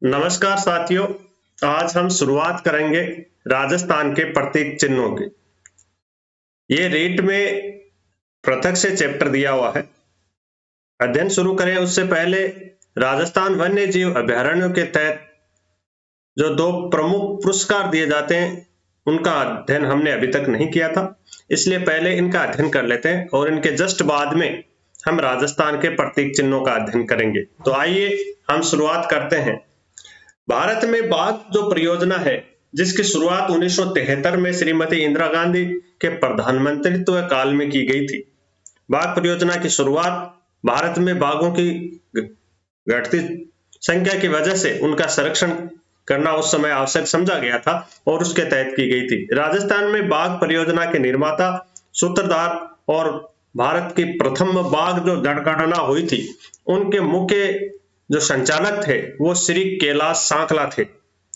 नमस्कार साथियों। आज हम शुरुआत करेंगे राजस्थान के प्रतीक चिन्हों की। ये रीट में पृथक से चैप्टर दिया हुआ है। अध्ययन शुरू करें उससे पहले राजस्थान वन्य जीव अभयारण्यों के तहत जो दो प्रमुख पुरस्कार दिए जाते हैं उनका अध्ययन हमने अभी तक नहीं किया था, इसलिए पहले इनका अध्ययन कर लेते हैं और इनके जस्ट बाद में हम राजस्थान के प्रतीक चिन्हों का अध्ययन करेंगे। तो आइए हम शुरुआत करते हैं। भारत में बाघ जो परियोजना है जिसकी शुरुआत 1973 में श्रीमती इंदिरा गांधी के प्रधानमंत्रित्व काल में की गई थी। बाघ परियोजना की शुरुआत भारत में बाघों की घटती संख्या की वजह से उनका संरक्षण करना उस समय आवश्यक समझा गया था और उसके तहत की गई थी। राजस्थान में बाघ परियोजना के निर्माता, सूत्रधार और भारत की प्रथम बाघ जो जनगणना हुई थी उनके मुख्य जो संचालक थे वो श्री कैलाश सांकला थे।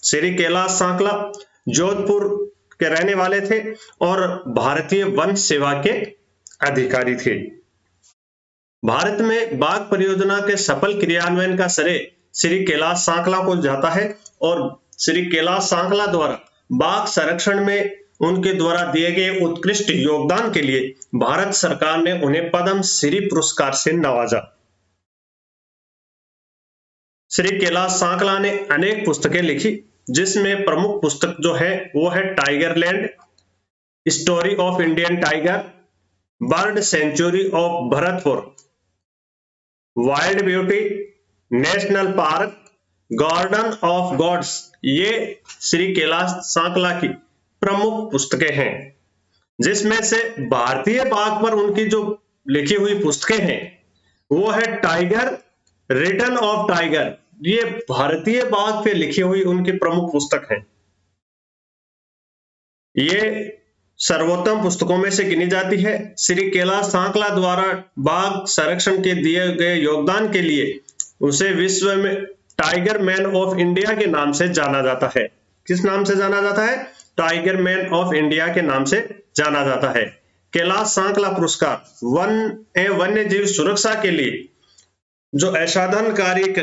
श्री कैलाश सांकला जोधपुर के रहने वाले थे और भारतीय वन सेवा के अधिकारी थे। भारत में बाघ परियोजना के सफल क्रियान्वयन का श्रेय श्री कैलाश सांकला को जाता है और श्री कैलाश सांकला द्वारा बाघ संरक्षण में उनके द्वारा दिए गए उत्कृष्ट योगदान के लिए भारत सरकार ने उन्हें पद्म श्री पुरस्कार से नवाजा। श्री कैलाश सांकला ने अनेक पुस्तकें लिखी जिसमें प्रमुख पुस्तक जो है वो है tigerland, story of Indian tiger, bird sanctuary of Bharatpur, wild beauty, national park, garden of gods. ये श्री कैलाश सांकला की प्रमुख पुस्तकें हैं, जिसमें से भारतीय बाघ पर उनकी जो लिखी हुई पुस्तकें हैं वो है टाइगर, रिटर्न ऑफ टाइगर। ये भारतीय बाघ पे लिखी हुई उनकी प्रमुख पुस्तक है। ये सर्वोत्तम पुस्तकों में से गिनी जाती है। श्री कैलाश सांकला द्वारा बाघ संरक्षण के दिए गए योगदान के लिए उसे विश्व में टाइगर मैन ऑफ इंडिया के नाम से जाना जाता है। किस नाम से जाना जाता है? टाइगर मैन ऑफ इंडिया के नाम से जाना जाता है। कैलाश सांकला पुरस्कार वन्य जीव सुरक्षा के लिए जो असाधारण कार्य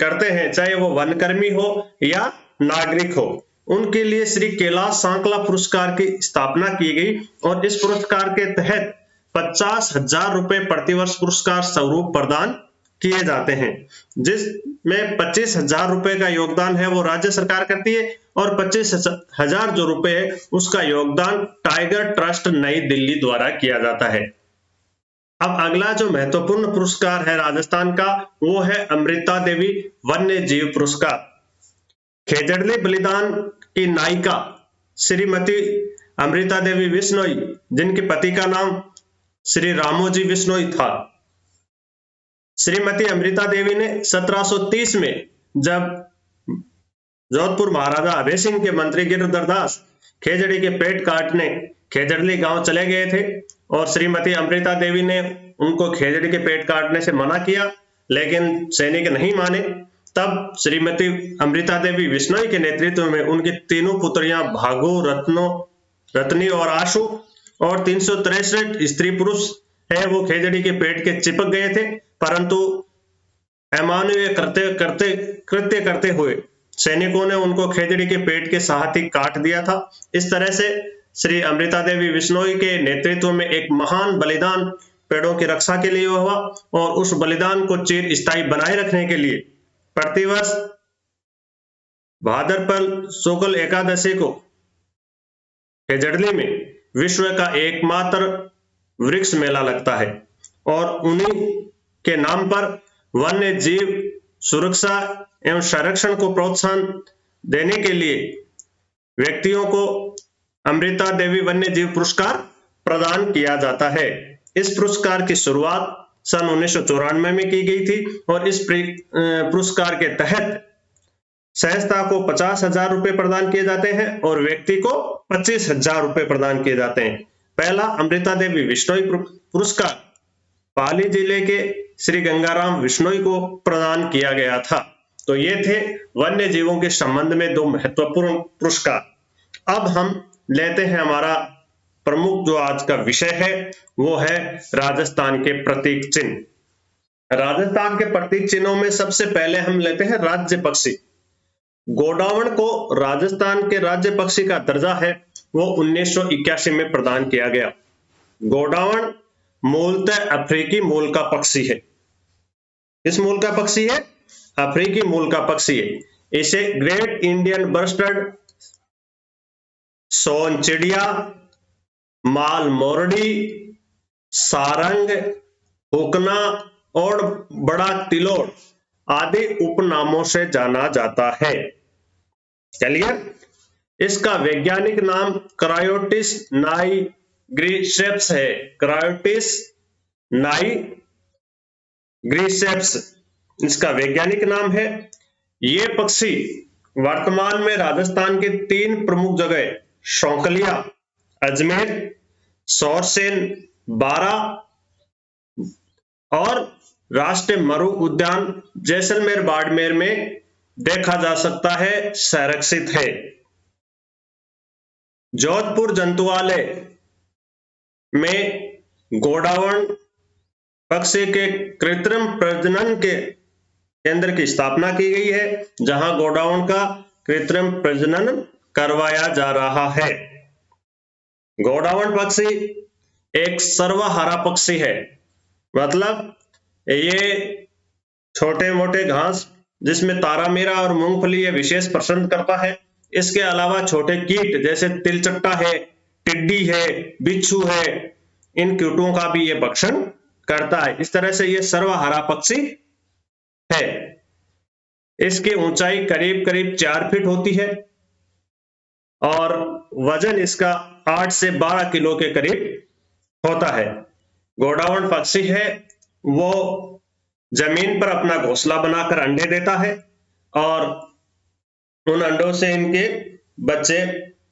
करते हैं, चाहे वो वनकर्मी हो या नागरिक हो, उनके लिए श्री कैलाश सांकला पुरस्कार की स्थापना की गई और इस पुरस्कार के तहत 50,000 रुपए प्रतिवर्ष पुरस्कार स्वरूप प्रदान किए जाते हैं, जिसमें 25,000 रुपए का योगदान है वो राज्य सरकार करती है और 25,000 जो रुपए है उसका योगदान टाइगर ट्रस्ट नई दिल्ली द्वारा किया जाता है। अब अगला जो महत्वपूर्ण पुरस्कार है राजस्थान का वो है अमृता देवी वन्य जीव पुरस्कार। खेजड़ली बलिदान की नायिका श्रीमती अमृता देवी विश्नोई, जिनके पति का नाम श्री रामोजी विश्नोई था, श्रीमती अमृता देवी ने 1730 में जब जोधपुर महाराजा अभय सिंह के मंत्री गिरधर दास खेजड़ी के पेट काटने खेजड़ली गांव चले गए थे और श्रीमती अमृता देवी ने उनको खेजड़ी के पेट काटने से मना किया, लेकिन सैनिक नहीं माने। तब श्रीमती अमृता देवी विश्नोई के नेतृत्व में उनकी तीनों पुत्रियां भागु, रत्नी और आशु और 363 स्त्री पुरुष है वो खेजड़ी के पेट के चिपक गए थे, परंतु अमानवीय कृत्य करते हुए सैनिकों ने उनको खेजड़ी के पेट के साथ ही काट दिया था। इस तरह से श्री अमृता देवी विश्नोई के नेतृत्व में एक महान बलिदान पेड़ों की रक्षा के लिए हुआ और उस बलिदान को चिर स्थायी बनाए रखने के लिए प्रतिवर्ष भाद्रपद शुक्ल एकादशी को खेजड़ली में विश्व का एकमात्र वृक्ष मेला लगता है और उन्हीं के नाम पर वन्य जीव सुरक्षा एवं संरक्षण को प्रोत्साहन देने के लिए व्यक्तियों को अमृता देवी वन्य जीव पुरस्कार प्रदान किया जाता है। इस पुरस्कार की शुरुआत सन 1994 में की गई थी और इस पुरस्कार के तहत संस्था को 50,000 रुपए प्रदान किए जाते हैं और व्यक्ति को 25,000 रुपए प्रदान किए जाते हैं। पहला अमृता देवी विश्नोई पुरस्कार पाली जिले के श्री गंगाराम विश्नोई को प्रदान किया गया था। तो ये थे वन्य जीवों के संबंध में दो महत्वपूर्ण पुरस्कार। अब हम लेते हैं हमारा प्रमुख जो आज का विषय है वो है राजस्थान के प्रतीक चिन्ह। राजस्थान के प्रतीक चिन्हों में सबसे पहले हम लेते हैं राज्य पक्षी। गोडावण को राजस्थान के राज्य पक्षी का दर्जा है वो 1981 में प्रदान किया गया। गोडावण मूलतः अफ्रीकी मूल का पक्षी है। किस मूल का पक्षी है? अफ्रीकी मूल का पक्षी है। इसे ग्रेट इंडियन बस्टर्ड, सोन चिड़िया, माल मोरडी, सारंग, हुकना और बड़ा तिलोड़ आदि उपनामों से जाना जाता है। चलिए, इसका वैज्ञानिक नाम क्रायोटिस नाइग्रिसेप्स है। क्रायोटिस नाइग्रिसेप्स इसका वैज्ञानिक नाम है। ये पक्षी वर्तमान में राजस्थान के 3 प्रमुख जगह शौकलिया, अजमेर, सोरसेन, बारा और राष्ट्रीय मरु उद्यान जैसलमेर बाड़मेर में देखा जा सकता है, संरक्षित है। जोधपुर जंतुआलय में गोडावण पक्षी के कृत्रिम प्रजनन के केंद्र की स्थापना की गई है, जहां गोडावण का कृत्रिम प्रजनन करवाया जा रहा है। गोडावण पक्षी एक सर्वहारा पक्षी है, मतलब ये छोटे मोटे घास जिसमें तारामीरा और मूंगफली ये विशेष पसंद करता है। इसके अलावा छोटे कीट जैसे तिलचट्टा है, टिड्डी है, बिच्छू है, इन कीटों का भी ये भक्षण करता है। इस तरह से ये सर्वहारा पक्षी है। इसकी ऊंचाई करीब करीब 4 फीट होती है और वजन इसका 8 से 12 किलो के करीब होता है। गोडावण पक्षी है वो जमीन पर अपना घोंसला बनाकर अंडे देता है और उन अंडों से इनके बच्चे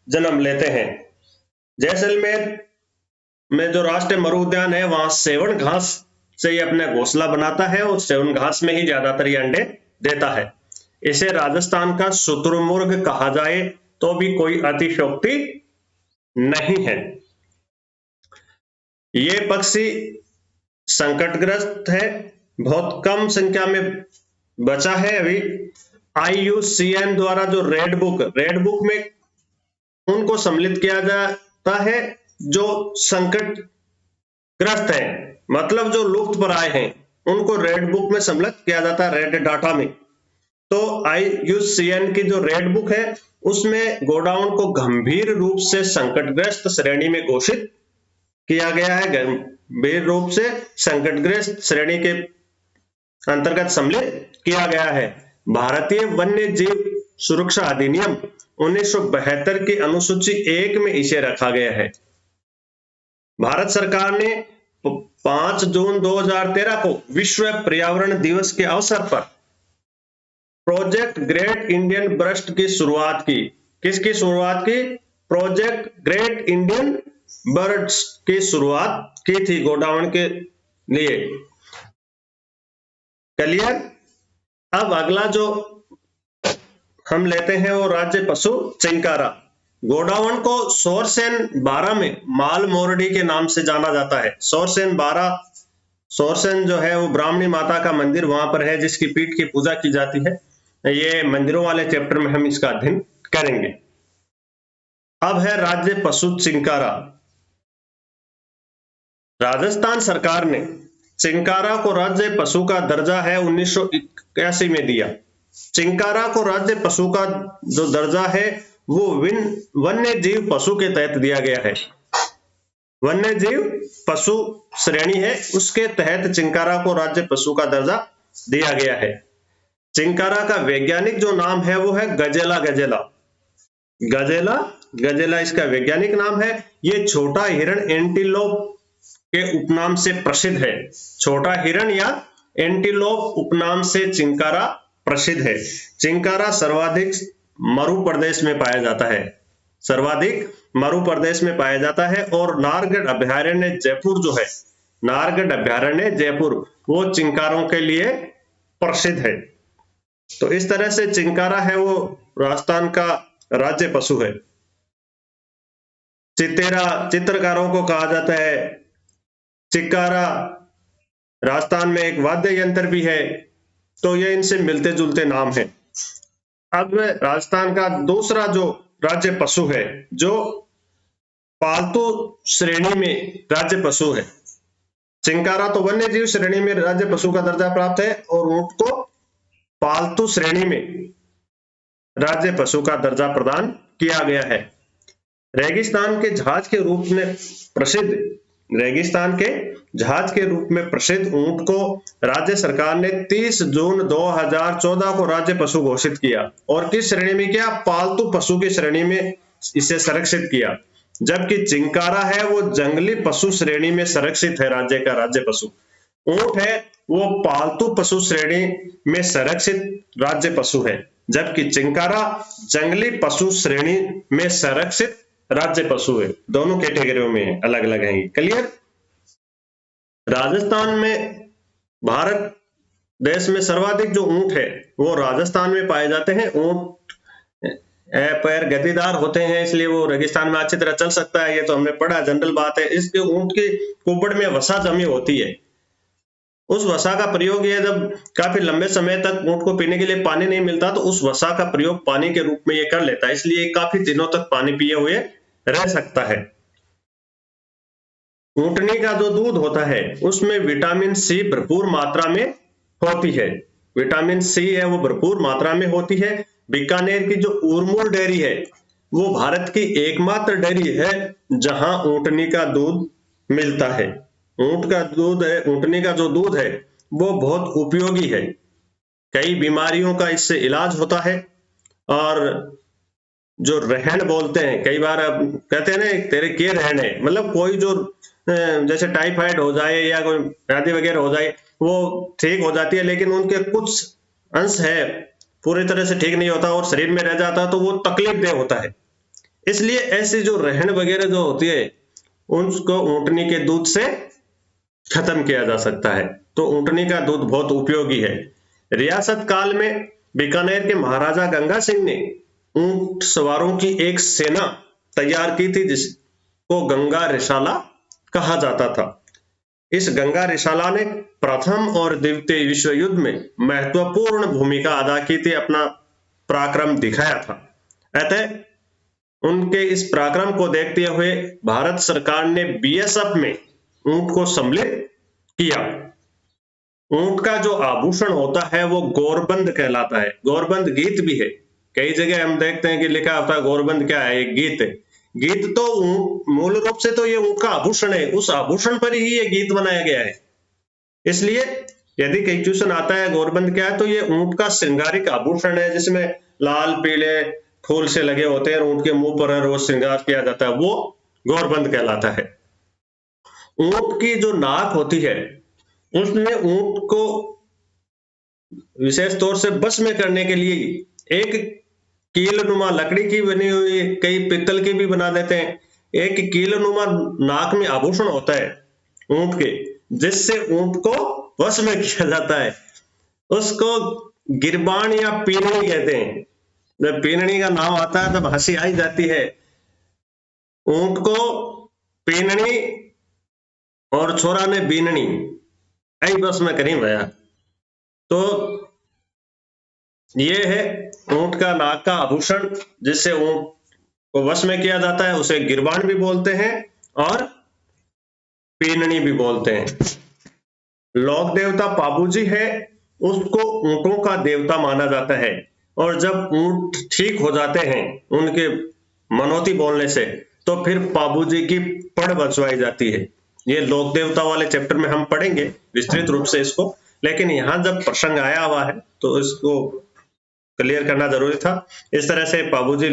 जन्म लेते हैं। जैसलमेर में जो राष्ट्रीय मरु उद्यान है वहां सेवन घास से ये अपना घोंसला बनाता है और सेवन घास में ही ज्यादातर ये अंडे देता है। इसे राजस्थान का शुतुरमुर्ग कहा जाए तो भी कोई अतिशयोक्ति नहीं है। ये पक्षी संकटग्रस्त है, बहुत कम संख्या में बचा है अभी। IUCN द्वारा जो रेड बुक में उनको सम्मिलित किया जाता है जो संकटग्रस्त है, मतलब जो लुप्त प्राय हैं, उनको रेड बुक में सम्मिलित किया जाता है, रेड डाटा में। तो IUCN की जो रेड बुक है उसमें गोडाउन को गंभीर रूप से संकटग्रस्त श्रेणी में घोषित किया गया है। गंभीर रूप से संकटग्रस्त श्रेणी के अंतर्गत सम्मिलित किया गया है। भारतीय वन्य जीव सुरक्षा अधिनियम 1972 की अनुसूची 1 में इसे रखा गया है। भारत सरकार ने 5 जून 2013 को विश्व पर्यावरण दिवस के अवसर पर प्रोजेक्ट ग्रेट इंडियन बर्स्ट की शुरुआत की। किसकी शुरुआत की? प्रोजेक्ट ग्रेट इंडियन बर्ड्स की शुरुआत की थी गोडावण के लिए। क्लियर? अब अगला जो हम लेते हैं वो राज्य पशु चिंकारा। गोडावण को सोरसेन 12 में माल मोरडी के नाम से जाना जाता है। सोरसेन जो है वो ब्राह्मणी माता का मंदिर वहां पर है जिसकी पीठ की पूजा की जाती है। ये मंदिरों वाले चैप्टर में हम इसका अध्ययन करेंगे। अब है राज्य पशु चिंकारा। राजस्थान सरकार ने चिंकारा को राज्य पशु का दर्जा है 1981 में दिया। चिंकारा को राज्य पशु का जो दर्जा है वो वन्य जीव पशु के तहत दिया गया है। वन्य जीव पशु श्रेणी है, उसके तहत चिंकारा को राज्य पशु का दर्जा दिया गया है। चिंकारा का वैज्ञानिक जो नाम है वो है गजेला गजेला इसका वैज्ञानिक नाम है। ये छोटा हिरण एंटीलोप के उपनाम से प्रसिद्ध है। छोटा हिरण या एंटीलोप उपनाम से चिंकारा प्रसिद्ध है। चिंकारा सर्वाधिक मरु प्रदेश में पाया जाता है, सर्वाधिक मरु प्रदेश में पाया जाता है। और नाहरगढ़ अभयारण्य जयपुर जो है, नाहरगढ़ अभयारण्य जयपुर वो चिंकारों के लिए प्रसिद्ध है। तो इस तरह से चिंकारा है वो राजस्थान का राज्य पशु है। चित्रकारों को कहा जाता है चिक्कारा। राजस्थान में एक वाद्य यंत्र भी है, तो ये इनसे मिलते जुलते नाम है। अब राजस्थान का दूसरा जो राज्य पशु है, जो पालतू श्रेणी में राज्य पशु है, चिंकारा तो वन्य जीव श्रेणी में राज्य पशु का दर्जा प्राप्त है और ऊंट को पालतू श्रेणी में राज्य पशु का दर्जा प्रदान किया गया है। रेगिस्तान के जहाज के रूप में प्रसिद्ध रेगिस्तान के जहाज के रूप में प्रसिद्ध ऊंट को राज्य सरकार ने 30 जून 2014 को राज्य पशु घोषित किया और किस श्रेणी में किया? पालतू पशु की श्रेणी में इसे संरक्षित किया। जबकि चिंकारा है वो जंगली पशु श्रेणी में संरक्षित है, राज्य का राज्य पशु। ऊंट है वो पालतू पशु श्रेणी में संरक्षित राज्य पशु है, जबकि चिंकारा जंगली पशु श्रेणी में संरक्षित राज्य पशु है। दोनों कैटेगरियों में अलग अलग है। क्लियर? राजस्थान में, भारत देश में सर्वाधिक जो ऊंट है वो राजस्थान में पाए जाते हैं। ऊंट पैर गतिदार होते हैं, इसलिए वो रेगिस्तान में अच्छी तरह चल सकता है, ये तो हमने पढ़ा, जनरल बात है। इसके ऊंट की कुबड़ में वसा जमी होती है, उस वसा का प्रयोग ये जब काफी लंबे समय तक ऊंट को पीने के लिए पानी नहीं मिलता तो उस वसा का प्रयोग पानी के रूप में ये कर लेता है, इसलिए काफी दिनों तक पानी पिए हुए रह सकता है। ऊंटनी का जो दूध होता है उसमें विटामिन सी भरपूर मात्रा में होती है। विटामिन सी है वो भरपूर मात्रा में होती है। बीकानेर की जो उर्मुल डेयरी है वो भारत की एकमात्र डेयरी है जहां ऊंटनी का दूध मिलता है। ऊंट का दूध है, ऊंटनी का जो दूध है वो बहुत उपयोगी है। कई बीमारियों का इससे इलाज होता है। और जो रहन बोलते हैं, कई बार अब कहते हैं ना तेरे के रहन है, मतलब कोई जो जैसे टाइफाइड हो जाए या कोई व्याधि वगैरह हो जाए वो ठीक हो जाती है, लेकिन उनके कुछ अंश है पूरी तरह से ठीक नहीं होता और शरीर में रह जाता है तो वो तकलीफदेह होता है। इसलिए ऐसी जो रहन वगैरह जो होती है उनको ऊंटनी के दूध से खत्म किया जा सकता है। तो ऊंटनी का दूध बहुत उपयोगी है। रियासत काल में बीकानेर के महाराजा गंगा सिंह ने ऊंट सवारों की एक सेना तैयार की थी जिसको गंगा रिसाला कहा जाता था। इस गंगा रिसाला ने प्रथम और द्वितीय विश्व युद्ध में महत्वपूर्ण भूमिका अदा की थी, अपना पराक्रम दिखाया था। अतः उनके इस पराक्रम को देखते हुए भारत सरकार ने बीएसएफ में ऊंट को सम्मिलित किया। ऊंट का जो आभूषण होता है वो गौरबंद कहलाता है। गौरबंद गीत भी है, कई जगह हम देखते हैं कि लिखा होता है गौरबंद क्या है, एक गीत है। गीत तो मूल रूप से तो ये ऊंट का आभूषण है, उस आभूषण पर ही ये गीत बनाया गया है। इसलिए यदि कई क्वेश्चन आता है गौरबंद क्या है तो ये ऊंट का श्रृंगारिक आभूषण है जिसमें लाल पीले फूल से लगे होते हैं, ऊंट के मुंह पर रोज श्रृंगार किया जाता है, वो गौरबंद कहलाता है। ऊंट की जो नाक होती है उसमें ऊंट को विशेष तौर से बस में करने के लिए एक कीलनुमा लकड़ी की बनी हुई, कई पित्तल की भी बना देते हैं, एक कीलनुमा नाक में आभूषण होता है ऊंट के, जिससे ऊंट को वश में किया जाता है। उसको गिरबान या पीननी कहते हैं। जब पीननी का नाम आता है तब हंसी आई जाती है। ऊंट को पीननी और छोरा ने बीननी आई बस में करी भैया। तो ये है ऊंट का नाक का आभूषण जिससे ऊंट को वश में किया जाता है, उसे गिरबान भी बोलते हैं और पीननी भी बोलते हैं। लोक देवता पाबूजी है, उसको ऊंटों का देवता माना जाता है और जब ऊंट ठीक हो जाते हैं उनके मनौती बोलने से तो फिर पाबूजी की पड़ बचवाई जाती है। ये लोक देवता वाले चैप्टर में हम पढ़ेंगे विस्तृत रूप से इसको, लेकिन यहाँ जब प्रसंग आया हुआ है तो इसको क्लियर करना जरूरी था। इस तरह से पाबूजी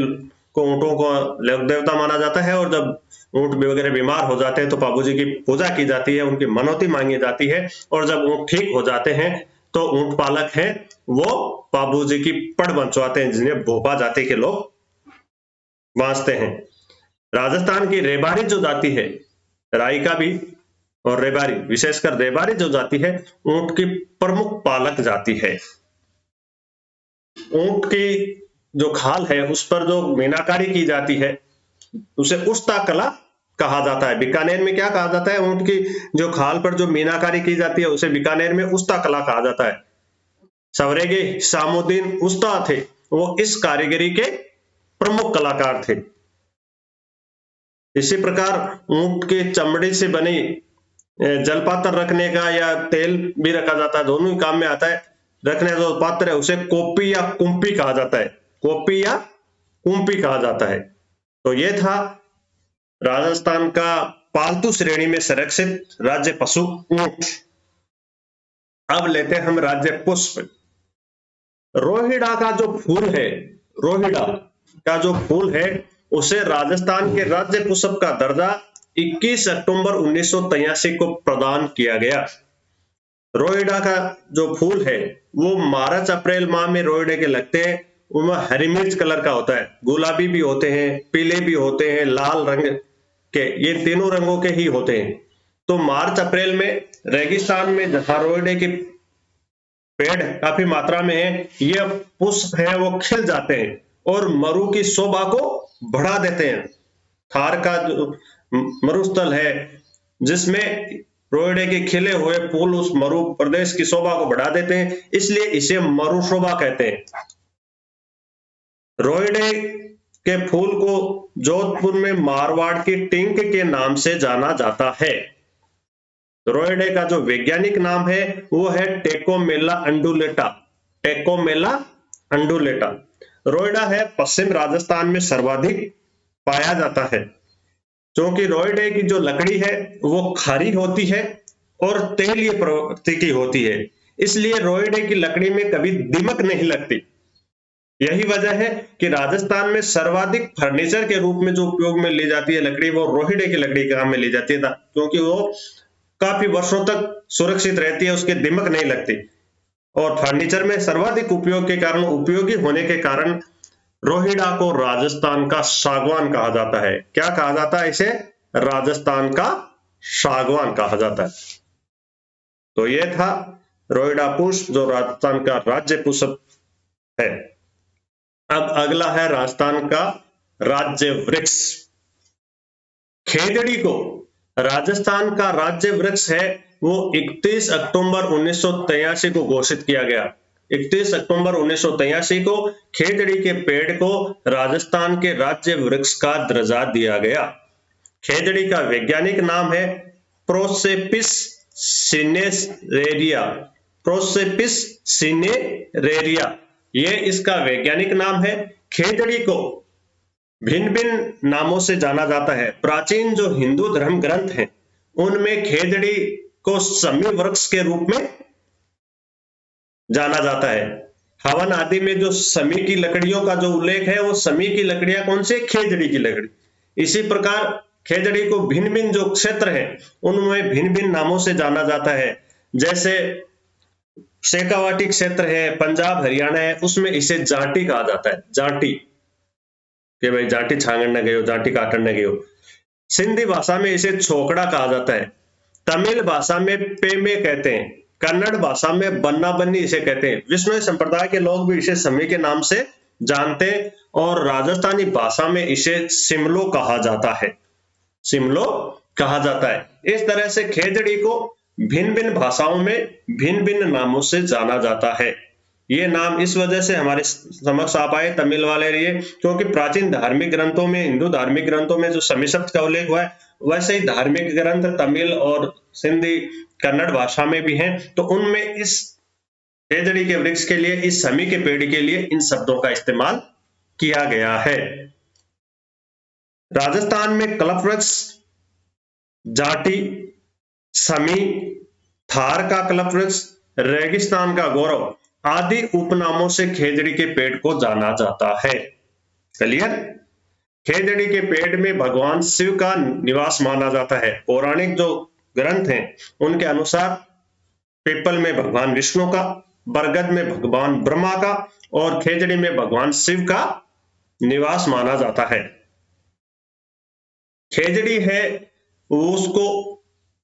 को ऊंटों को लोक देवता माना जाता है और जब ऊंट वगैरह बीमार हो जाते हैं तो पाबूजी की पूजा की जाती है, उनकी मनौती मांगी जाती है और जब ऊंट ठीक हो जाते हैं तो ऊंट पालक हैं वो पाबूजी की पड़ बंचवाते हैं, जिन्हें भोपा जाति के लोग बांचते हैं। राजस्थान की रेबारी जो जाति है, राइका भी और रेबारी, विशेषकर रेबारी जो जाति है ऊंट की प्रमुख पालक जाति है। ऊंट की जो खाल है उस पर जो मीनाकारी की जाती है उसे उस्ता कला कहा जाता है। बीकानेर में क्या कहा जाता है? ऊंट की जो खाल पर जो मीनाकारी की जाती है उसे बीकानेर में उस्ता कला कहा जाता है। सवरेगे हिसामुद्दीन उस्ता थे वो इस कारीगरी के प्रमुख कलाकार थे। इसी प्रकार ऊंट की चमड़ी से बनी जलपात्र रखने का या तेल भी रखा जाता है, दोनों ही काम में आता है। रखने का जो पात्र है उसे कोपी या कुंपी कहा जाता है, कोपी या कुंपी कहा जाता है। तो ये था राजस्थान का पालतू श्रेणी में संरक्षित राज्य पशु ऊंट। अब लेते हैं हम राज्य पुष्प। रोहिड़ा का जो फूल है, रोहिड़ा का जो फूल है उसे राजस्थान के राज्य पुष्प का दर्जा 21 अक्टूबर 1983 को प्रदान किया गया। रोहिड़ा का जो फूल है वो मार्च अप्रैल माह में रोहिड़े के लगते हैं। उनमें हरी मिर्च कलर का होता है, गुलाबी भी होते हैं, पीले भी होते हैं, लाल रंग के, ये तीनों रंगों के ही होते हैं। तो मार्च अप्रैल में रेगिस्तान में जहां रोहिड़े के पेड़ काफी मात्रा में है, ये पुष्प है वो खिल जाते हैं और मरु की शोभा को बढ़ा देते हैं। थार का जो मरुस्थल है जिसमें रोहिड़े के खिले हुए फूल उस मरु प्रदेश की शोभा को बढ़ा देते हैं, इसलिए इसे मरु शोभा कहते हैं। रोहिड़े के फूल को जोधपुर में मारवाड़ की टिंक के नाम से जाना जाता है। रोहिड़े का जो वैज्ञानिक नाम है वो है टेकोमेला अंडुलेटा, टेकोमेला अंडुलेटा। रोहिड़ा है पश्चिम राजस्थान में सर्वाधिक पाया जाता है, क्योंकि रोहिड़े की जो लकड़ी है वो खारी होती है और तेलीय प्रवृत्ति की होती है, इसलिए रोहिड़े की लकड़ी में कभी दीमक नहीं लगती। यही वजह है कि राजस्थान में सर्वाधिक फर्नीचर के रूप में जो उपयोग में ली जाती है लकड़ी, वो रोहिड़े की लकड़ी के काम में ली जाती है, क्योंकि वो काफी वर्षों तक सुरक्षित रहती है, उसके दीमक नहीं लगती। और फर्नीचर में सर्वाधिक उपयोग के कारण, उपयोगी होने के कारण रोहिड़ा को राजस्थान का सागवान कहा जाता है। क्या कहा जाता है इसे? राजस्थान का सागवान कहा जाता है। तो यह था रोहिड़ा पुष्प जो राजस्थान का राज्य पुष्प है। अब अगला है राजस्थान का राज्य वृक्ष। खेजड़ी को राजस्थान का राज्य वृक्ष है, वो 31 अक्टूबर 1983 को घोषित किया गया। 31 अक्टूबर 1983 को खेजड़ी के पेड़ को राजस्थान के राज्य वृक्ष का दर्जा दिया गया। खेजड़ी का वैज्ञानिक नाम है प्रोसेपिस सिनेरेरिया, प्रोसेपिस सिनेरेरिया, ये इसका वैज्ञानिक नाम है। खेजड़ी को भिन्न भिन्न नामों से जाना जाता है। प्राचीन जो हिंदू धर्म ग्रंथ हैं उनमें खेजड़ी को समी वृक्ष के रूप में जाना जाता है। हवन आदि में जो समी की लकड़ियों का जो उल्लेख है वो समी की लकड़ियां कौन सी? खेजड़ी की लकड़ी। इसी प्रकार खेजड़ी को भिन्न भिन्न जो क्षेत्र हैं उनमें भिन्न भिन्न नामों से जाना जाता है। जैसे शेखावाटी क्षेत्र है, पंजाब हरियाणा है, उसमें इसे जाटी कहा जाता है, जाटी, कि भाई जाटी छांगड़ न गयो, जाटी काटन न गयो। सिंधी भाषा में इसे छोकड़ा कहा जाता है। तमिल भाषा में पेमे कहते हैं। कन्नड़ भाषा में बन्ना बन्नी इसे कहते हैं। विष्णु संप्रदाय के लोग भी इसे समी के नाम से जानते हैं और राजस्थानी भाषा में इसे सिमलो कहा जाता है, सिमलो कहा जाता है। इस तरह से खेजड़ी को भिन्न भिन्न भाषाओं में भिन्न भिन्न नामों से जाना जाता है। ये नाम इस वजह से हमारे समक्ष आ पाए तमिल वाले लिए, क्योंकि प्राचीन धार्मिक ग्रंथों में, हिंदू धार्मिक ग्रंथों में जो समी शब्द का उल्लेख हुआ है वैसे ही धार्मिक ग्रंथ तमिल और सिंधी कन्नड़ भाषा में भी हैं, तो उनमें इस खेजड़ी के वृक्ष के लिए, इस समी के पेड़ के लिए इन शब्दों का इस्तेमाल किया गया है। राजस्थान में कल्प वृक्ष, जाटी, समी, थार का कल्प वृक्ष, रेगिस्तान का गौरव आदि उपनामों से खेजड़ी के पेड़ को जाना जाता है। क्लियर? खेजड़ी के पेड़ में भगवान शिव का निवास माना जाता है। पौराणिक जो ग्रंथ हैं उनके अनुसार पीपल में भगवान विष्णु का, बरगद में भगवान ब्रह्मा का और खेजड़ी में भगवान शिव का निवास माना जाता है। खेजड़ी है उसको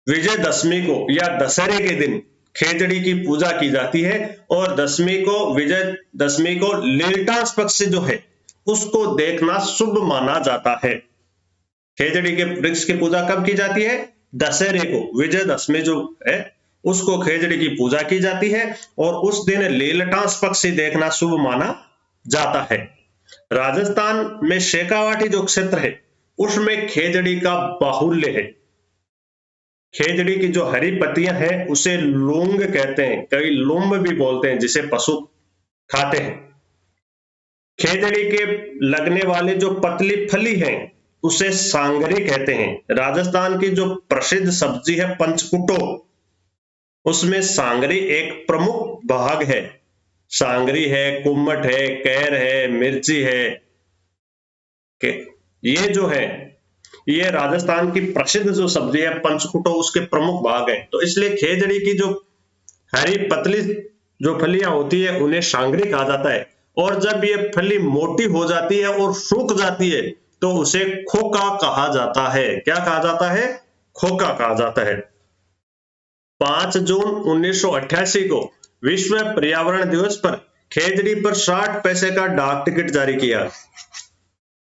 विजयदशमी को या दशहरे के दिन खेजड़ी की पूजा की जाती है और दशमी को, विजयदशमी को लीलटास पक्ष जो है उसको देखना शुभ माना जाता है। खेजड़ी के वृक्ष की पूजा कब की जाती है? दशहरे को, विजयदशमी जो है उसको खेजड़ी की पूजा की जाती है और उस दिन लीलटास पक्षी देखना शुभ माना जाता है। राजस्थान में शेखावाटी जो क्षेत्र है उसमें खेजड़ी का बाहुल्य है। खेजड़ी की जो हरी पत्तियां हैं उसे लूंग कहते हैं, कई लुम्ब भी बोलते हैं, जिसे पशु खाते हैं। खेजड़ी के लगने वाले जो पतली फली है उसे सांगरी कहते हैं। राजस्थान की जो प्रसिद्ध सब्जी है पंचकुटो, उसमें सांगरी एक प्रमुख भाग है। सांगरी है, कुम्मट है, कैर है, मिर्ची है, ये जो है ये राजस्थान की प्रसिद्ध जो सब्जी है पंचकुटो उसके प्रमुख भाग है। तो इसलिए खेजड़ी की जो हरी पतली जो फलियां होती है उन्हें सांगरी कहा जाता है, और जब ये फली मोटी हो जाती है और सूख जाती है तो उसे खोका कहा जाता है। क्या कहा जाता है? खोका कहा जाता है। 5 जून 1988 को विश्व पर्यावरण दिवस पर खेजड़ी पर 60 पैसे का डाक टिकट जारी किया।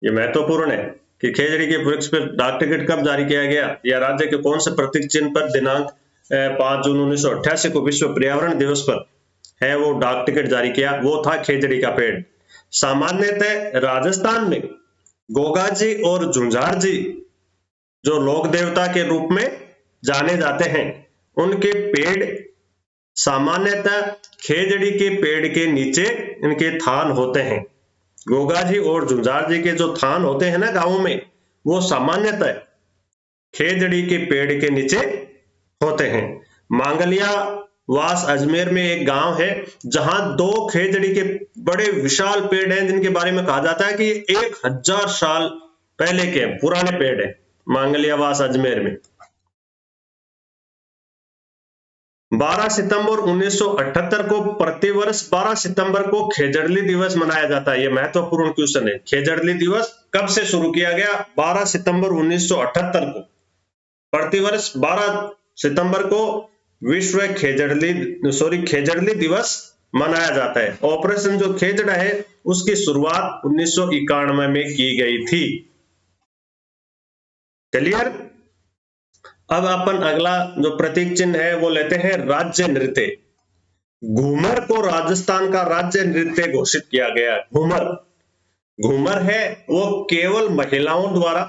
ये महत्वपूर्ण है कि खेजड़ी के वृक्ष पर डाक टिकट कब जारी किया गया या राज्य के कौन से प्रतीक चिन्ह पर दिनांक 5 जून 1988 को विश्व पर्यावरण दिवस पर है वो डाक टिकट जारी किया, वो था खेजड़ी का पेड़। सामान्यतः राजस्थान में गोगाजी और झुंझारजी जो लोक देवता के रूप में जाने जाते हैं, उनके पेड़ सामान्यतः खेजड़ी के पेड़ के नीचे इनके थान होते हैं। गोगाजी और झुंझारजी के जो थान होते हैं ना गांवों में, वो सामान्यतः खेजड़ी के पेड़ के नीचे होते हैं। मांगलिया वास अजमेर में एक गांव है जहां 2 खेजड़ी के बड़े विशाल पेड़ हैं, जिनके बारे में कहा जाता है कि ये 1000 साल पहले के पुराने पेड़ हैं। मांगलिया वास अजमेर में 12 सितंबर 1978 को प्रतिवर्ष 12 सितंबर को खेजड़ली दिवस मनाया जाता है। यह महत्वपूर्ण क्वेश्चन है। खेजड़ली दिवस कब से शुरू किया गया? 12 सितंबर 1978 को। प्रतिवर्ष 12 सितंबर को विश्व खेजड़ली दिवस मनाया जाता है। ऑपरेशन जो खेजड़ा है उसकी शुरुआत 1991 में की गई थी। क्लियर? अब अपन अगला जो प्रतीक चिन्ह है वो लेते हैं राज्य नृत्य। घूमर को राजस्थान का राज्य नृत्य घोषित किया गया। घूमर है वो केवल महिलाओं द्वारा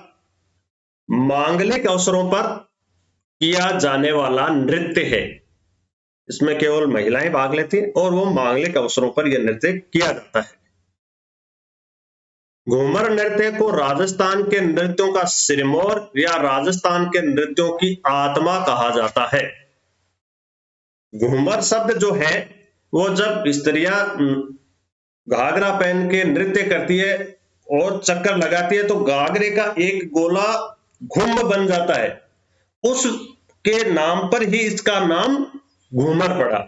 मांगलिक अवसरों पर किया जाने वाला नृत्य है। इसमें केवल महिलाएं भाग लेती हैं और वो मांगलिक अवसरों पर यह नृत्य किया जाता है। घूमर नृत्य को राजस्थान के नृत्यों का सिरमौर या राजस्थान के नृत्यों की आत्मा कहा जाता है। घूमर शब्द जो है वो जब स्त्रियां घाघरा पहन के नृत्य करती है और चक्कर लगाती है तो घाघरे का एक गोला घुम बन जाता है, उसके नाम पर ही इसका नाम घूमर पड़ा।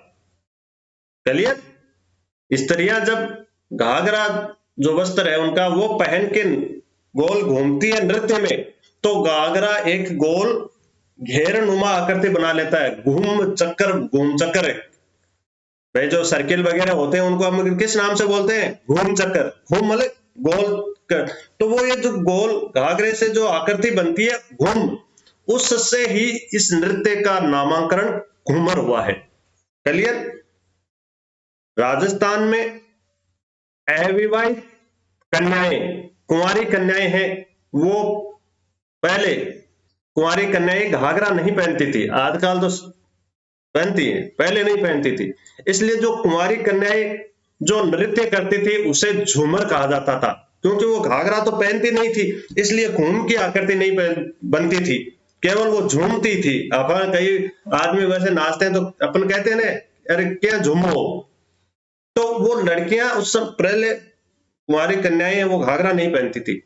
चलिए, स्त्रियां जब घाघरा जो वस्त्र है उनका वो पहन के गोल घूमती है नृत्य में, तो घाघरा एक गोल घेरनुमा आकृति बना लेता है। घूम चक्कर भाई जो सर्किल वगैरह होते हैं उनको हम किस नाम से बोलते हैं? घूम चक्कर। घूम मतलब गोल कर, तो वो ये जो गोल घाघरे से जो आकृति बनती है घूम, उससे ही इस नृत्य का नामकरण घूमर हुआ है। क्लियर? राजस्थान में अविवाहित कन्याएं, कुंवारी कन्याएं हैं, वो पहले कुंवारी कन्याएं घाघरा नहीं पहनती थी। आजकल तो पहनती है, पहले नहीं पहनती थी। इसलिए जो कुंवारी कन्याएं जो नृत्य करती थी उसे झूमर कहा जाता था, क्योंकि वो घाघरा तो पहनती नहीं थी, इसलिए घूम की आकृति नहीं बनती थी, केवल वो झूमती थी। अपन कई आदमी वैसे नाचते हैं तो अपन कहते हैं ना, अरे क्या झूमो, तो वो लड़कियां उस समय पहले कुंवारी कन्याएं वो घाघरा नहीं पहनती थी,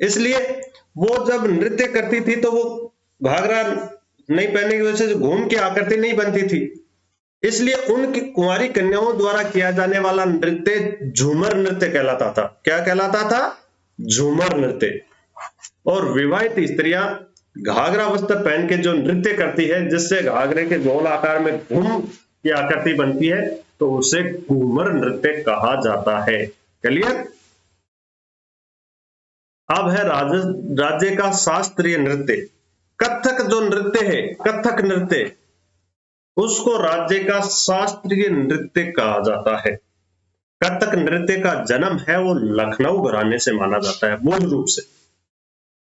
इसलिए वो जब नृत्य करती थी तो वो घाघरा नहीं पहनने की वजह से घूम की आकृति नहीं बनती थी, इसलिए उन कुंवारी कन्याओं द्वारा किया जाने वाला नृत्य झूमर नृत्य कहलाता था। क्या कहलाता था? झूमर नृत्य। और विवाहित स्त्रियां घाघरा वस्त्र पहन के जो नृत्य करती है, जिससे घाघरे के गोल आकार में घूम की आकृति बनती है, तो उसे घूमर नृत्य कहा जाता है। क्लियर? अब है राज्य का शास्त्रीय नृत्य। कथक जो नृत्य है, कथक नृत्य, उसको राज्य का शास्त्रीय नृत्य कहा जाता है। कथक नृत्य का जन्म है वो लखनऊ घराने से माना जाता है मूल रूप से।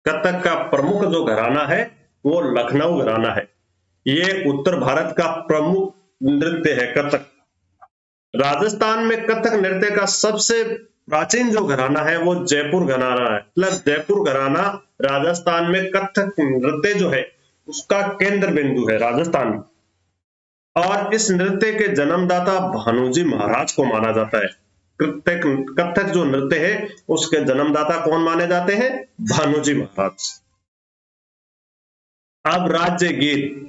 कथक का प्रमुख जो घराना है वो लखनऊ घराना है। ये उत्तर भारत का प्रमुख नृत्य है कथक। राजस्थान में कथक नृत्य का सबसे प्राचीन जो घराना है वो जयपुर घराना है। मतलब जयपुर घराना राजस्थान में कथक नृत्य जो है उसका केंद्र बिंदु है राजस्थान में। और इस नृत्य के जन्मदाता भानुजी महाराज को माना जाता है। कथक कथक जो नृत्य है उसके जन्मदाता कौन माने जाते हैं? भानुजी महाराज। अब राज्य गीत,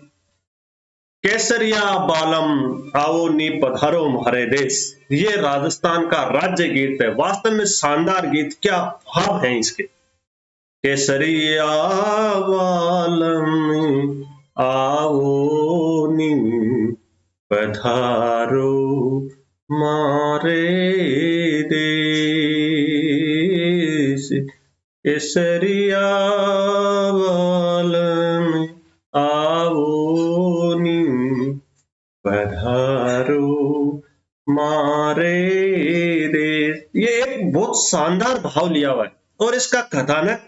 केसरिया बालम आओ नी पधारो हमारे देश, ये राजस्थान का राज्य गीत है। वास्तव में शानदार गीत, क्या भाव है इसके। केसरिया बालम आओ नी पधारो मारे देश, केसरिया बालम आओ नी पधारो मारे देश। ये एक बहुत शानदार भाव लिया हुआ है और इसका कथानक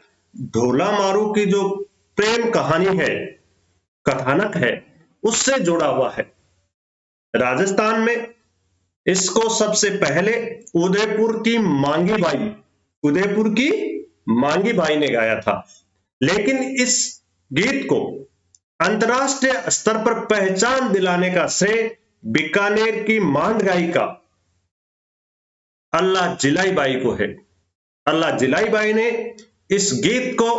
ढोला मारू की जो प्रेम कहानी है, कथानक है, उससे जुड़ा हुआ है। राजस्थान में इसको सबसे पहले उदयपुर की मांगी बाई ने गाया था। लेकिन इस गीत को अंतरराष्ट्रीय स्तर पर पहचान दिलाने का श्रेय बीकानेर की मांड गायिका अल्लाह जिलाई बाई को है। अल्लाह जिलाई बाई ने इस गीत को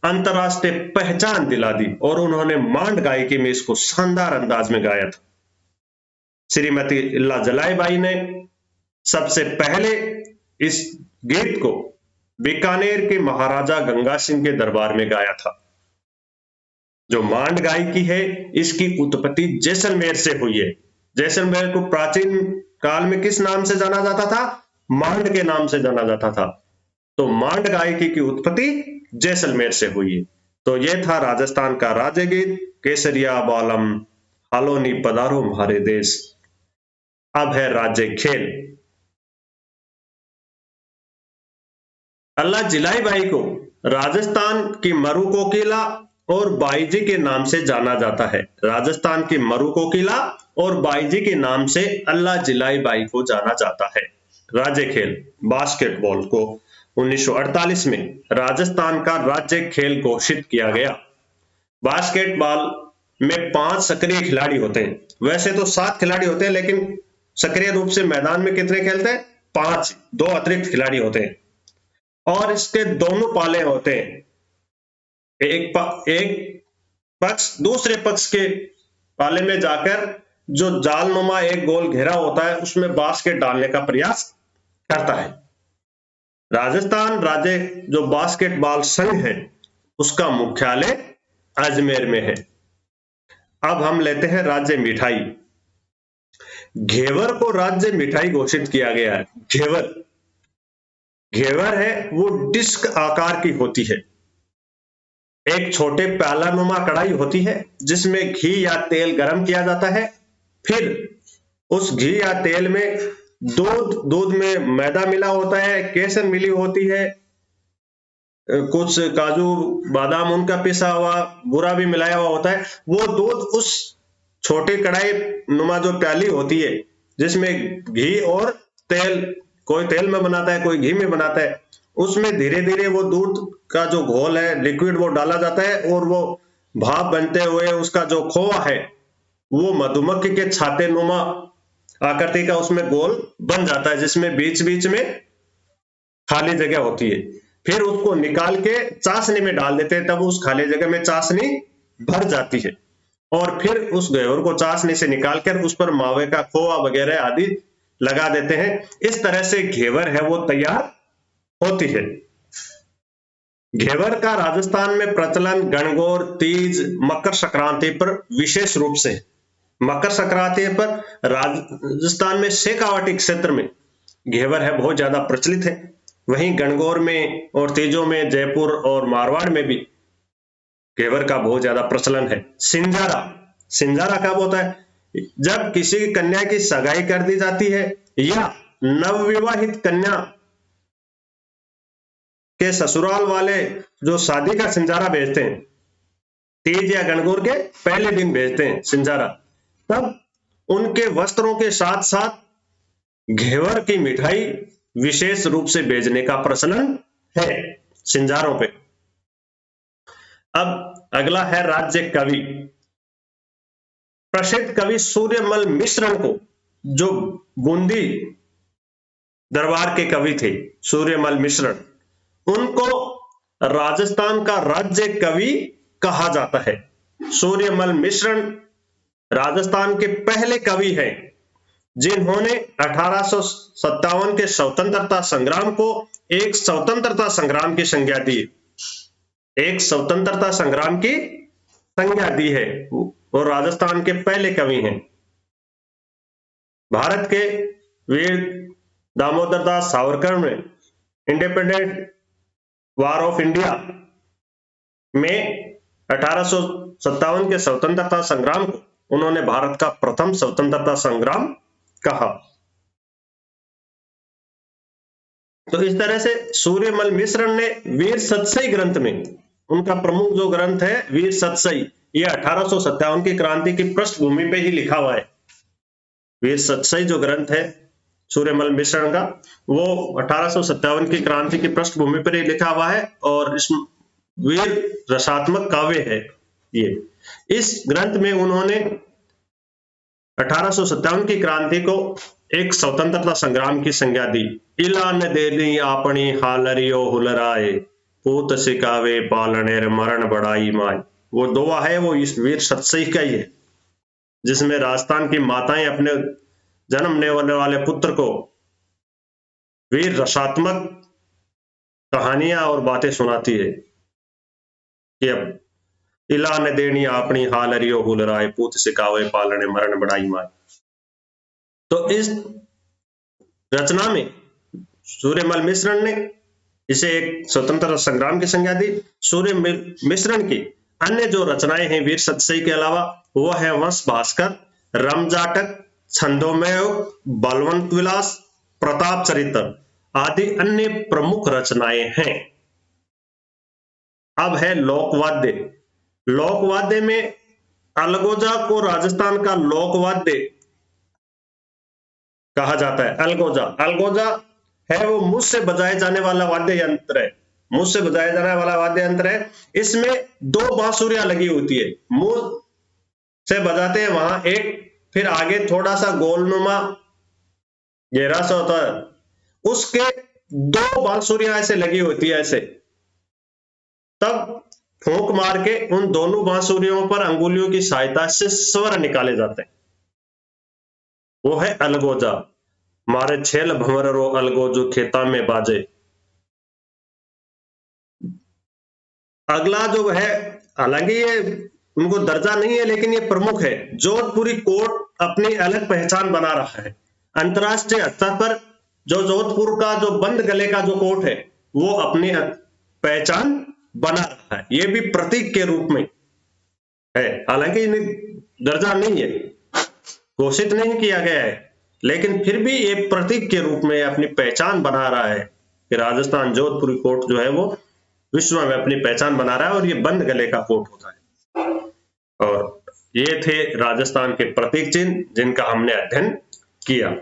अंतरराष्ट्रीय पहचान दिला दी और उन्होंने मांड गायकी में इसको शानदार अंदाज में गाया था। श्रीमती अल्लाह जलाई बाई ने सबसे पहले इस गीत को बीकानेर के महाराजा गंगा सिंह के दरबार में गाया था। जो मांड गायकी है इसकी उत्पत्ति जैसलमेर से हुई है। जैसलमेर को प्राचीन काल में किस नाम से जाना जाता था? मांड के नाम से जाना जाता था। तो मांड गायकी की उत्पत्ति जैसलमेर से हुई है। तो यह था राजस्थान का राज्य गीत, केसरिया बालम हालोनी पधारो हमारे देश। अब है राज्य खेल। अल्लाह जिलाई बाई को राजस्थान की मरु कोकिला और बाईजी के नाम से जाना जाता है। राजस्थान की मरु कोकिला और बाईजी के नाम से अल्लाह जिलाई बाई को जाना जाता है। राज्य खेल बास्केटबॉल को 1948 में राजस्थान का राज्य खेल घोषित किया गया। बास्केटबॉल में 5 सक्रिय खिलाड़ी होते हैं। वैसे तो 7 खिलाड़ी होते हैं, लेकिन सक्रिय रूप से मैदान में कितने खेलते हैं? 5, 2 अतिरिक्त खिलाड़ी होते हैं। और इसके दोनों पाले होते हैं। एक पक्ष दूसरे पक्ष के पाले में जाकर जो जालनुमा एक गोल घेरा होता है उसमें बास्केट डालने का प्रयास करता है। राजस्थान राज्य जो बास्केटबॉल संघ है उसका मुख्यालय अजमेर में है। अब हम लेते हैं राज्य मिठाई। घेवर को राज्य मिठाई घोषित किया गया है। घेवर है वो डिस्क आकार की होती है। एक छोटे प्यालानुमा कढ़ाई होती है जिसमें घी या तेल गर्म किया जाता है। फिर उस घी या तेल में दूध में मैदा मिला होता है, केसर मिली होती है, कुछ काजू बादाम उनका पिसा हुआ बुरा भी मिलाया हुआ होता है। वो दूध उस छोटी कढ़ाई नुमा जो प्याली होती है जिसमें घी और तेल, कोई तेल में बनाता है कोई घी में बनाता है, उसमें धीरे धीरे वो दूध का जो घोल है लिक्विड वो डाला जाता है और वो भाप बनते हुए उसका जो खोआ है वो मधुमक्खी के छाते नुमा आकृति का उसमें गोल बन जाता है जिसमें बीच बीच में खाली जगह होती है। फिर उसको निकाल के चाशनी में डाल देते हैं, तब उस खाली जगह में चाशनी भर जाती है और फिर उस घेवर को चाशनी से निकालकर उस पर मावे का खोआ वगैरह आदि लगा देते हैं। इस तरह से घेवर है वो तैयार होती है। घेवर का राजस्थान में प्रचलन गणगौर, तीज, मकर संक्रांति पर विशेष रूप से। मकर संक्रांति पर राजस्थान में शेखावाटी क्षेत्र में घेवर है बहुत ज्यादा प्रचलित है। वहीं गणगौर में और तीजों में जयपुर और मारवाड़ में भी घेवर का बहुत ज्यादा प्रचलन है। सिंजारा कब होता है? जब किसी कन्या की सगाई कर दी जाती है या नवविवाहित कन्या के ससुराल वाले जो शादी का सिंजारा भेजते हैं, तीज या गणगौर के पहले दिन भेजते हैं सिंजारा, तब उनके वस्त्रों के साथ साथ घेवर की मिठाई विशेष रूप से भेजने का प्रचलन है सिंजारों पे। अब अगला है राज्य कवि। प्रसिद्ध कवि सूर्यमल मिश्रण को, जो बूंदी दरबार के कवि थे सूर्यमल मिश्रण, उनको राजस्थान का राज्य कवि कहा जाता है। सूर्यमल मिश्रण राजस्थान के पहले कवि हैं जिन्होंने 1857 के स्वतंत्रता संग्राम को एक स्वतंत्रता संग्राम की संज्ञा दी, एक स्वतंत्रता संग्राम की संज्ञा दी है। वो राजस्थान के पहले कवि हैं। भारत के वीर दामोदर दास सावरकर ने इंडिपेंडेंट वार ऑफ इंडिया में 1857 के स्वतंत्रता संग्राम को उन्होंने भारत का प्रथम स्वतंत्रता संग्राम कहा। तो इस तरह से सूर्यमल मिश्रण ने वीर सतसई ग्रंथ में, उनका प्रमुख जो ग्रंथ है वीर सतसई, ये 1857 की क्रांति की पृष्ठभूमि पे ही लिखा हुआ है। वीर सतसई जो ग्रंथ है सूर्यमल मिश्रण का, वो 1857 की क्रांति की पृष्ठभूमि पर ही लिखा हुआ है और इस वीर रसात्मक काव्य है ये। इस ग्रंथ में उन्होंने 1857 की क्रांति को एक स्वतंत्रता संग्राम की संज्ञा दी। इला न देनी आपनी हालरियो हुलराए, पूत सिकावे पालनेर मरण बढ़ाई माय। वो दोहा है वो इस वीर सतसई का ही है, जिसमें राजस्थान की माताएं अपने जन्मने वाले पुत्र को वीर रसात्मक कहानियां और बातें सुनाती है कि अब इला न देनी आपनी हालरियो हुलराए, पूत सिकावे पालने मरण बढ़ाई माय। तो इस रचना में सूर्यमल मिश्रण ने इसे एक स्वतंत्रता संग्राम की संज्ञा दी। सूर्यमल मिश्रण की अन्य जो रचनाएं हैं वीर सतसई के अलावा, वो है वंश भास्कर, रमजाटक, छंदोमय, बलवंत विलास, प्रताप चरित्र आदि अन्य प्रमुख रचनाएं हैं। अब है लोकवाद्य। लोकवाद्य में अलगोजा को राजस्थान का लोकवाद्य कहा जाता है। अलगोजा है वो मुझ से बजाए जाने वाला वाद्य यंत्र है, मुझ से बजाया जाने वाला वाद्य यंत्र है। इसमें 2 बांसुरियां लगी होती है, मुंह से बजाते हैं वहां एक, फिर आगे थोड़ा सा गोलनुमा घेरा सा होता है, उसके 2 बांसुरियां ऐसे लगी होती है ऐसे, तब फूंक मार के उन दोनों बांसुरियों पर अंगुलियों की सहायता से स्वर निकाले जाते हैं, वो है अलगोजा। मारे छेल भंवर रो अलगोजो खेता में बाजे। अगला जो है, हालांकि ये उनको दर्जा नहीं है लेकिन ये प्रमुख है। जोधपुरी कोट अपनी अलग पहचान बना रहा है अंतरराष्ट्रीय स्तर पर। जो जोधपुर का जो बंद गले का जो कोट है वो अपनी पहचान बना रहा है, ये भी प्रतीक के रूप में है। हालांकि इन्हें दर्जा नहीं है, घोषित नहीं किया गया है, लेकिन फिर भी ये प्रतीक के रूप में अपनी पहचान बना रहा है कि राजस्थान जोधपुरी कोट जो है वो विश्व में अपनी पहचान बना रहा है और ये बंद गले का कोट होता है। और ये थे राजस्थान के प्रतीक चिन्ह जिनका हमने अध्ययन किया।